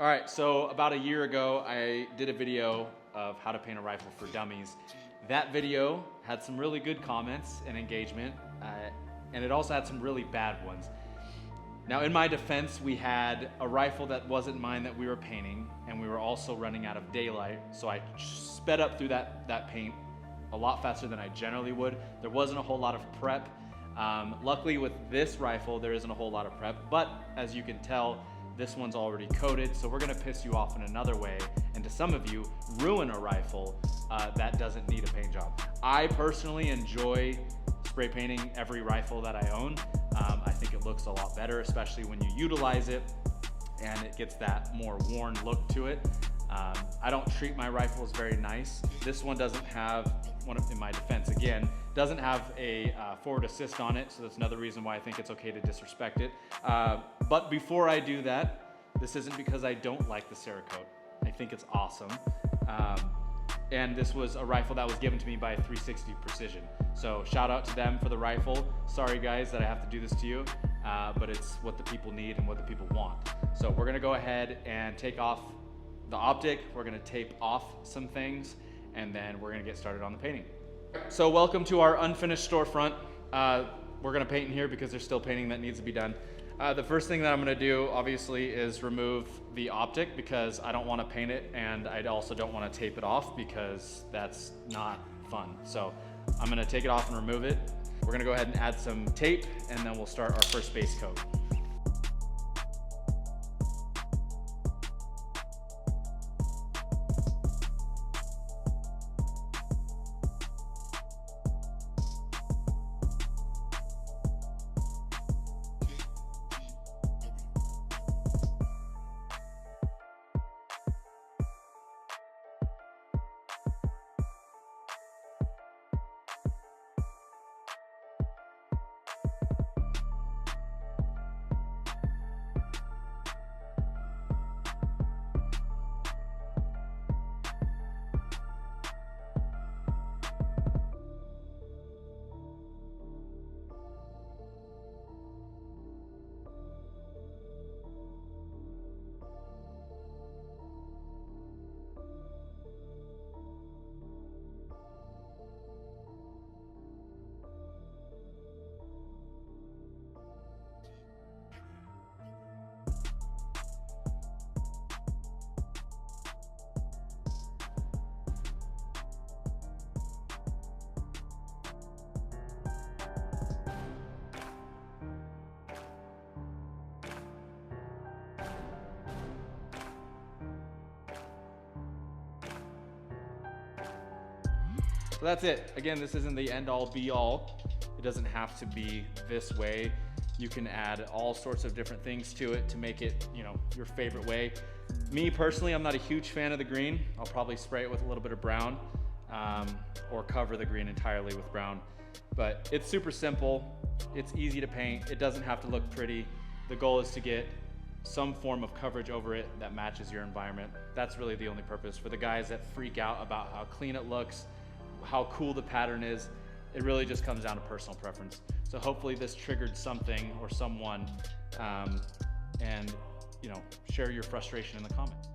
All right, so about a year ago, I did a video of how to paint a rifle for dummies. That video had some really good comments and engagement, and it also had some really bad ones. Now, in my defense, we had a rifle that wasn't mine that we were painting, and we were also running out of daylight, so I sped up through that paint a lot faster than I generally would. There wasn't a whole lot of prep. Luckily with this rifle, there isn't a whole lot of prep, but as you can tell, this one's already coated, so we're gonna piss you off in another way, and to some of you, ruin a rifle that doesn't need a paint job. I personally enjoy spray painting every rifle that I own. I think it looks a lot better, especially when you utilize it, and it gets that more worn look to it. I don't treat my rifles very nice. This one doesn't have, in my defense again, doesn't have a forward assist on it, so that's another reason why I think it's okay to disrespect it. But before I do that, this isn't because I don't like the Cerakote. I think it's awesome. And this was a rifle that was given to me by 360 Precision. So shout out to them for the rifle. Sorry guys that I have to do this to you, but it's what the people need and what the people want. So we're gonna go ahead and take off the optic, we're gonna tape off some things, and then we're gonna get started on the painting. So welcome to our unfinished storefront. We're gonna paint in here because there's still painting that needs to be done. The first thing that I'm gonna do, obviously, is remove the optic because I don't wanna paint it, and I also don't wanna tape it off because that's not fun. So I'm gonna take it off and remove it. We're gonna go ahead and add some tape, and then we'll start our first base coat. So that's it. Again, this isn't the end all be all. It doesn't have to be this way. You can add all sorts of different things to it to make it, your favorite way. Me personally, I'm not a huge fan of the green. I'll probably spray it with a little bit of brown or cover the green entirely with brown. But it's super simple. It's easy to paint. It doesn't have to look pretty. The goal is to get some form of coverage over it that matches your environment. That's really the only purpose. For the guys that freak out about how clean it looks, how cool the pattern is, it really just comes down to personal preference. So hopefully this triggered something or someone, and share your frustration in the comments.